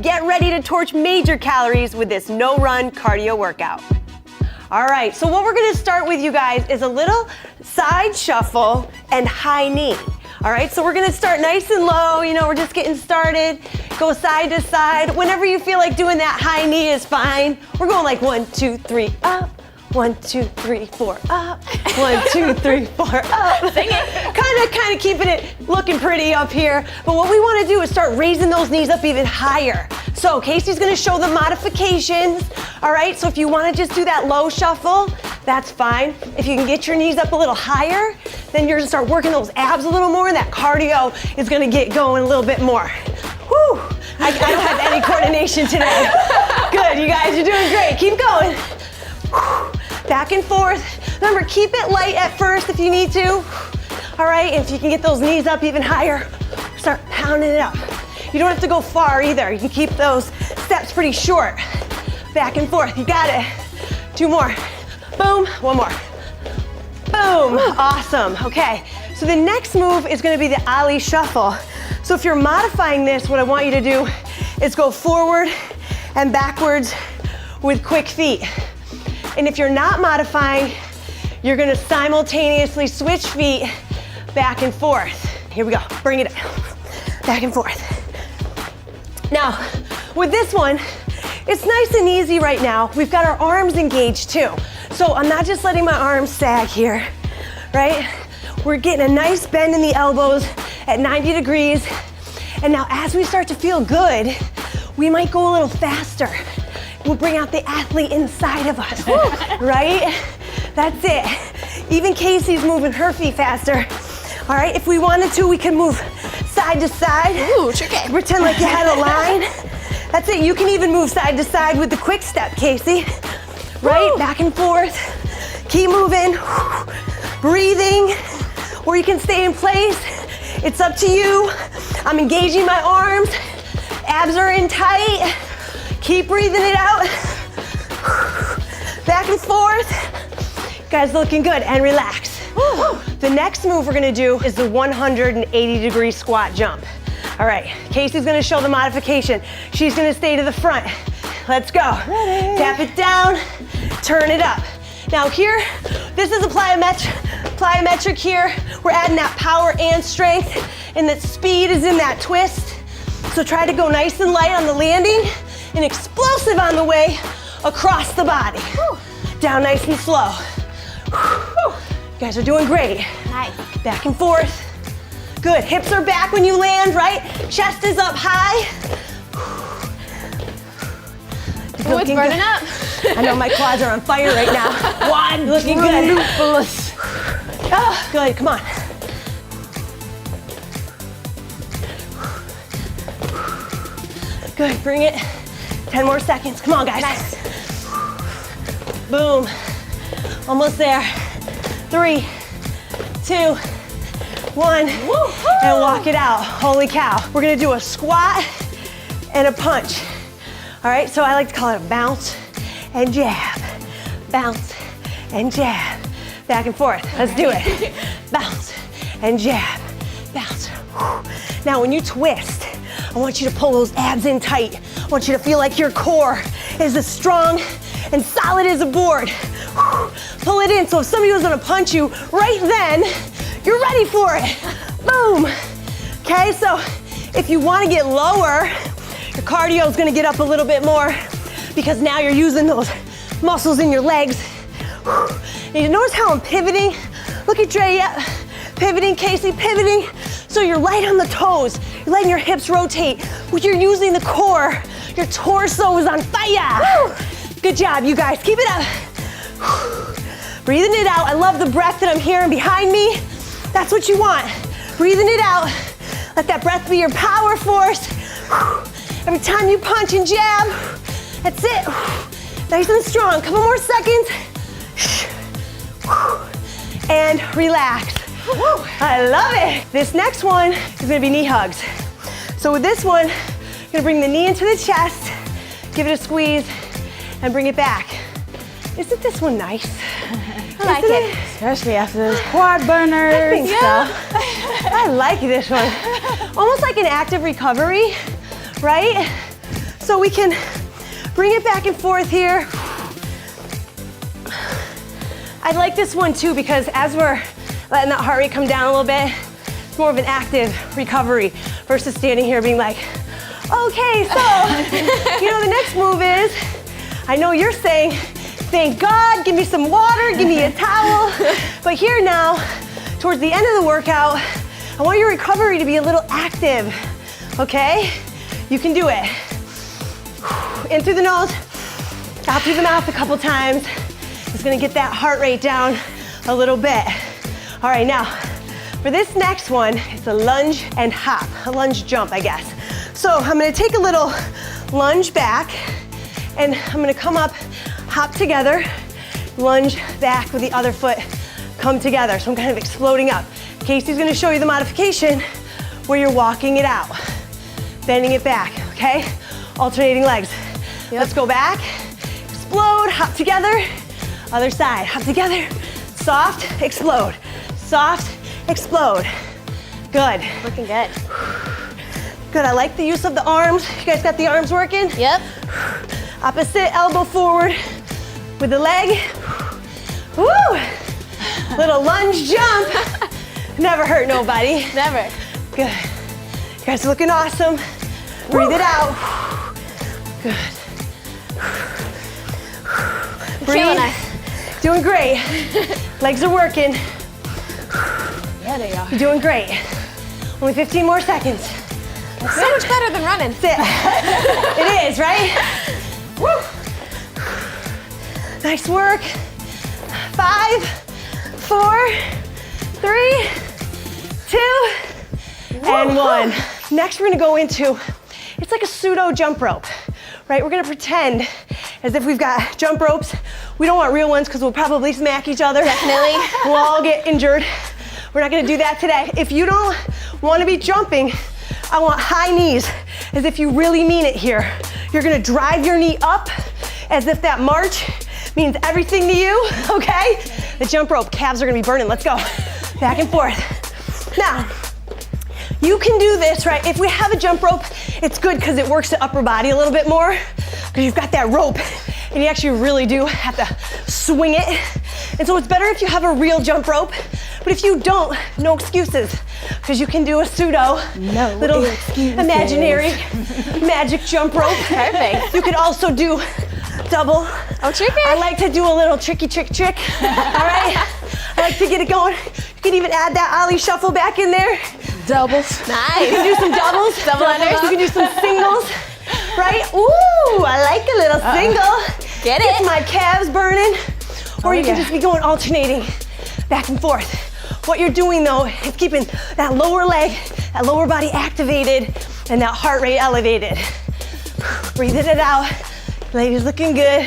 get ready to torch major calories with this no-run cardio workout. All right, so what we're gonna start with, you guys, is a little side shuffle and high knee. All right, so we're gonna start nice and low, you know, we're just getting started. Go side to side. Whenever you feel like doing that high knee is fine. We're going like 1, 2, 3, up. 1, 2, 3, 4, up. 1, 2, 3, 4, up. Sing it. Kind of keeping it looking pretty up here. But what we want to do is start raising those knees up even higher. So Casey's going to show the modifications. All right, so if you want to just do that low shuffle, that's fine. If you can get your knees up a little higher, then you're going to start working those abs a little more, and that cardio is going to get going a little bit more. Whew, I don't have any coordination today. Good, you guys, you're doing great. Keep going. Back and forth. Remember, keep it light at first if you need to. All right, if you can get those knees up even higher, start pounding it up. You don't have to go far either. You can keep those steps pretty short. Back and forth, you got it. 2 more. Boom, 1 more. Boom, awesome. Okay, so the next move is gonna be the Ali shuffle. So if you're modifying this, what I want you to do is go forward and backwards with quick feet. And if you're not modifying, you're gonna simultaneously switch feet back and forth. Here we go, bring it up, back and forth. Now, with this one, it's nice and easy right now. We've got our arms engaged too. So I'm not just letting my arms sag here, right? We're getting a nice bend in the elbows at 90 degrees. And now as we start to feel good, we might go a little faster. We'll bring out the athlete inside of us, right? That's it. Even Casey's moving her feet faster. All right, if we wanted to, we can move side to side. Ooh, tricky. Pretend like you had a line. That's it, you can even move side to side with the quick step, Casey. Right, back and forth. Keep moving, breathing, or you can stay in place. It's up to you. I'm engaging my arms. Abs are in tight. Keep breathing it out. Back and forth. Guys, looking good, and relax. The next move we're gonna do is the 180-degree squat jump. All right, Casey's gonna show the modification. She's gonna stay to the front. Let's go. Ready. Tap it down, turn it up. Now here, this is a plyometric here. We're adding that power and strength, and that speed is in that twist. So try to go nice and light on the landing and explosive on the way across the body. Down nice and slow. You guys are doing great. Nice. Back and forth. Good, hips are back when you land, right? Chest is up high. Ooh, it's burning up. I know my quads are on fire right now. One, looking good. Oh, good, come on. Good, bring it. 10 more seconds, come on guys. Nice. Boom, almost there. 3, 2, 1, and walk it out. Holy cow. We're gonna do a squat and a punch. All right, so I like to call it a bounce and jab. Bounce and jab. Back and forth, let's do it. Bounce and jab, bounce. Now when you twist, I want you to pull those abs in tight. I want you to feel like your core is as strong and solid as a board. Pull it in, so if somebody was gonna punch you right then, you're ready for it. Boom. Okay, so if you wanna get lower, your cardio is gonna get up a little bit more because now you're using those muscles in your legs. And you notice how I'm pivoting? Look at Dre, pivoting, Casey, pivoting. So you're light on the toes. You're letting your hips rotate. You're using the core. Your torso is on fire. Good job, you guys. Keep it up. Breathing it out. I love the breath that I'm hearing behind me. That's what you want. Breathing it out. Let that breath be your power force. Every time you punch and jab, that's it. Nice and strong. Couple more seconds. And relax. I love it. This next one is gonna be knee hugs. So with this one, you're gonna bring the knee into the chest, give it a squeeze, and bring it back. Isn't this one nice? I like it. Especially after those quad burners. I think so. I like this one. Almost like an active recovery, right? So we can bring it back and forth here. I like this one too because as we're letting that heart rate come down a little bit, it's more of an active recovery versus standing here being like, okay, so, the next move is, I know you're saying, thank God, give me some water, give me a towel. But here now, towards the end of the workout, I want your recovery to be a little active, okay? You can do it. In through the nose, out through the mouth a couple times. It's gonna get that heart rate down a little bit. All right, now, for this next one, it's a lunge and hop, a lunge jump, I guess. So I'm gonna take a little lunge back, and I'm gonna come up, hop together, lunge back with the other foot, come together. So I'm kind of exploding up. Casey's gonna show you the modification where you're walking it out, bending it back, okay? Alternating legs. Yep. Let's go back, explode, hop together, other side, hop together, soft, explode, soft, explode. Good. Looking good. Good, I like the use of the arms. You guys got the arms working? Yep. Opposite elbow forward with the leg. Woo! Little lunge jump. Never hurt nobody. Never. Good. You guys are looking awesome. Breathe it out. Good. Feeling Breathe. it. Doing great. Legs are working. Yeah, they are. You're doing great. Only 15 more seconds. So much better than running. That's it. It is, right? Woo. Nice work. 5, 4, 3, 2, and 1. Next, we're gonna go into, it's like a pseudo jump rope, right? We're gonna pretend as if we've got jump ropes. We don't want real ones because we'll probably smack each other. Definitely. We'll all get injured. We're not gonna do that today. If you don't wanna be jumping, I want high knees, as if you really mean it here. You're gonna drive your knee up as if that march means everything to you, okay? The jump rope, calves are gonna be burning. Let's go. Back and forth. Now, you can do this, right? If we have a jump rope, it's good because it works the upper body a little bit more, because you've got that rope, and you actually really do have to swing it. And so it's better if you have a real jump rope, but if you don't, no excuses, because you can do a pseudo, little imaginary magic jump rope. Perfect. You could also do double. Oh, tricky. I like to do a little tricky trick, all right? I like to get it going. You can even add that ollie shuffle back in there. Doubles. You Nice. can do some doubles. Double unders. You can do some singles, right? Ooh, I like a little single. Get Gets it. my calves burning. Or you can yeah. just be going alternating back and forth. What you're doing though is keeping that lower leg, that lower body activated, and that heart rate elevated. Breathing it out. Ladies looking good.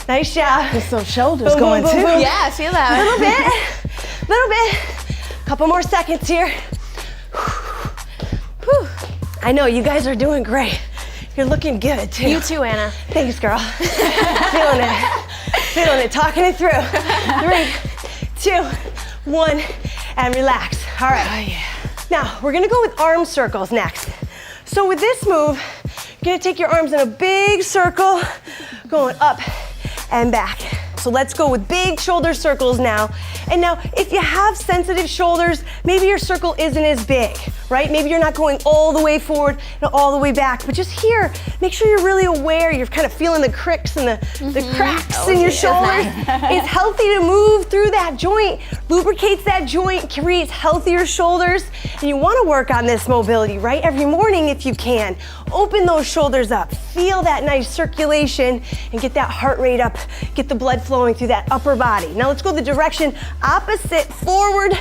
Nice job. There's some shoulders Boom, going boom, boom, too. boom. Yeah, I feel that. Little bit. Couple more seconds here. Whew. I know you guys are doing great. You're looking good too. You too, Anna. Thanks, girl. Feeling it, talking it through. 3, 2, 1, and relax. All right. Oh, yeah. Now, we're gonna go with arm circles next. So with this move, you're gonna take your arms in a big circle, going up and back. So let's go with big shoulder circles now. And now, if you have sensitive shoulders, maybe your circle isn't as big, right? Maybe you're not going all the way forward and all the way back, but just here, make sure you're really aware. You're kind of feeling the cricks and the cracks in your shoulders. It's healthy to move through that joint, lubricates that joint, creates healthier shoulders. And you wanna work on this mobility, right? Every morning if you can. Open those shoulders up, feel that nice circulation, and get that heart rate up, get the blood flowing through that upper body. Now let's go the direction opposite, forward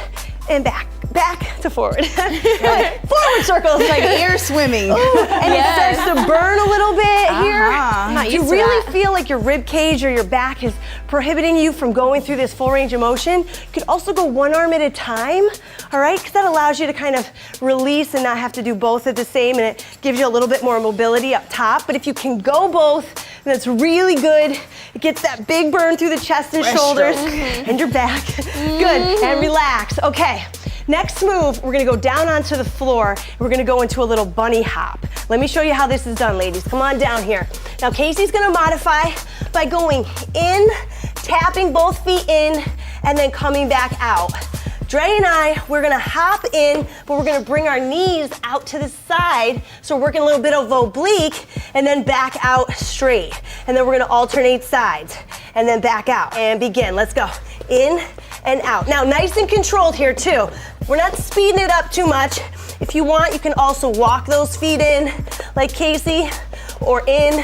and back. Back to forward. Forward circles. Like air swimming. And it starts to burn a little bit here. I'm not If you used to really that. feel like your rib cage or your back is prohibiting you from going through this full range of motion, you could also go one arm at a time, all right? Because that allows you to kind of release and not have to do both at the same, and it gives you a little bit more mobility up top. But if you can go both, that's really good. It gets that big burn through the chest and shoulders and your back. Good, and relax. Okay. Next move, we're gonna go down onto the floor. And we're gonna go into a little bunny hop. Let me show you how this is done, ladies. Come on down here. Now, Casey's gonna modify by going in, tapping both feet in, and then coming back out. Dre and I, we're gonna hop in, but we're gonna bring our knees out to the side. So we're working a little bit of oblique, and then back out straight. And then we're gonna alternate sides, and then back out, and begin. Let's go. In and out. Now, nice and controlled here too. We're not speeding it up too much. If you want, you can also walk those feet in, like Casey, or in,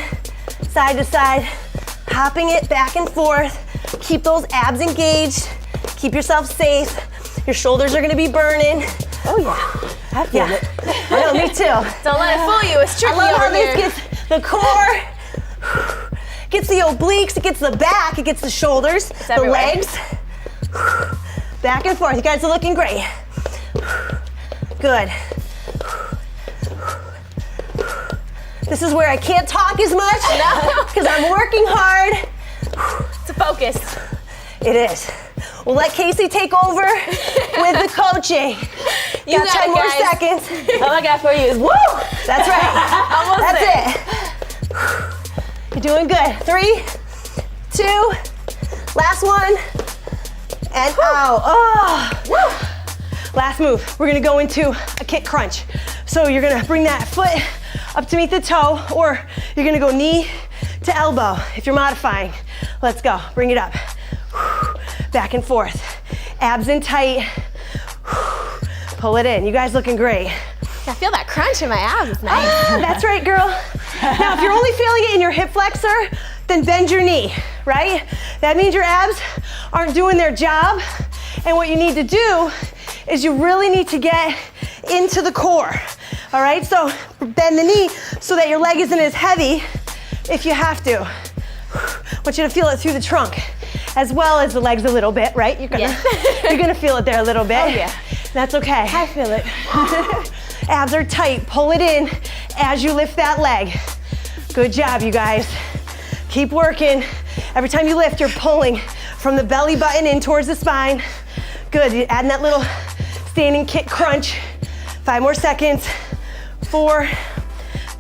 side to side, hopping it back and forth. Keep those abs engaged. Keep yourself safe. Your shoulders are gonna be burning. Oh yeah, I feel it. I know, me too. Don't let it fool you. It's tricky I love how over here. this gets the core, gets the obliques, it gets the back, it gets the shoulders, the everywhere. legs. Back and forth. You guys are looking great. Good. This is where I can't talk as much because I'm working hard. It's a focus. It is. We'll let Casey take over with the coaching. You got got 10 it, more guys. seconds. All I got for you is woo! That's right. Almost That's there. it. You're doing good. 3, 2, last one, and out. Oh. Last move. We're gonna go into a kick crunch. So you're gonna bring that foot up to meet the toe, or you're gonna go knee to elbow if you're modifying. Let's go. Bring it up. Back and forth. Abs in tight. Pull it in. You guys looking great. I feel that crunch in my abs. It's nice. That's right, girl. Now, if you're only feeling it in your hip flexor, then bend your knee, right? That means your abs aren't doing their job. And what you need to do is you really need to get into the core, all right? So bend the knee so that your leg isn't as heavy if you have to. I want you to feel it through the trunk, as well as the legs a little bit, right? You're gonna feel it there a little bit. Oh, yeah. That's okay. I feel it. Abs are tight. Pull it in as you lift that leg. Good job, you guys. Keep working. Every time you lift, you're pulling from the belly button in towards the spine. Good. You're adding that little standing kick crunch. 5 more seconds. 4,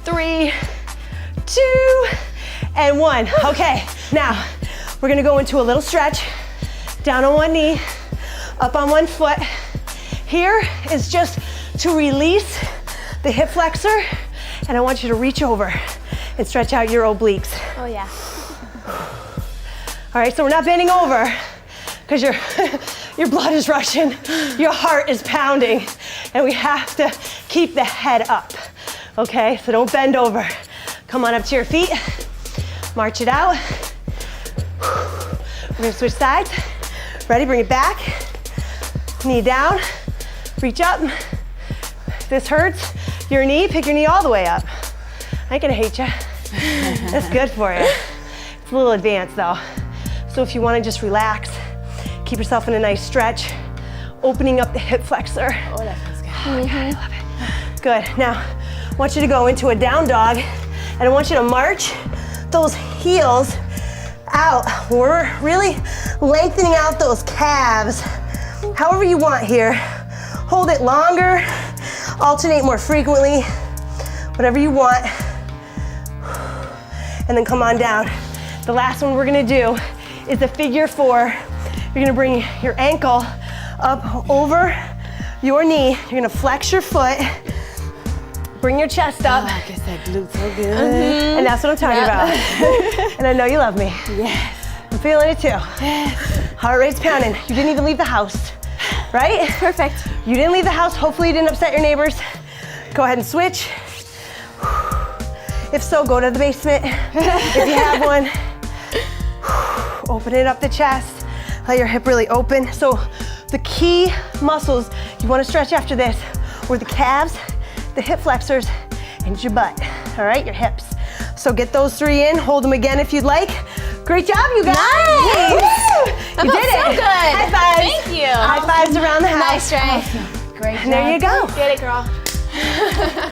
3, 2, and 1. Okay, now we're gonna go into a little stretch. Down on one knee, up on one foot. Here is just to release the hip flexor, and I want you to reach over and stretch out your obliques. Oh yeah. All right, so we're not bending over because your blood is rushing, your heart is pounding, and we have to keep the head up, okay? So don't bend over. Come on up to your feet, march it out. We're gonna switch sides. Ready, bring it back. Knee down, reach up. If this hurts your knee, pick your knee all the way up. I ain't gonna hate you. That's good for you. It's a little advanced though. So if you wanna just relax, keep yourself in a nice stretch, opening up the hip flexor. Oh, that feels good. Oh my God, I love it. Good, now I want you to go into a down dog, and I want you to march those heels out. We're really lengthening out those calves. However you want here. Hold it longer, alternate more frequently, whatever you want. And then come on down. The last one we're gonna do is the figure 4. You're gonna bring your ankle up over your knee. You're gonna flex your foot, bring your chest up. I guess that glute so good. And that's what I'm talking about. And I know you love me. Yes. I'm feeling it too. Yes. Heart rate's pounding. You didn't even leave the house, right? Perfect. You didn't leave the house. Hopefully you didn't upset your neighbors. Go ahead and switch. If so, go to the basement if you have one. Open it up the chest. Let your hip really open. So the key muscles you want to stretch after this were the calves, the hip flexors, and your butt. All right, your hips. So get those 3 in. Hold them again if you'd like. Great job, you guys. Nice. Woo! That You felt did so it. good. High fives. Thank you. High fives around the house. Nice, Trey. Great job. And there you go. Get it, girl.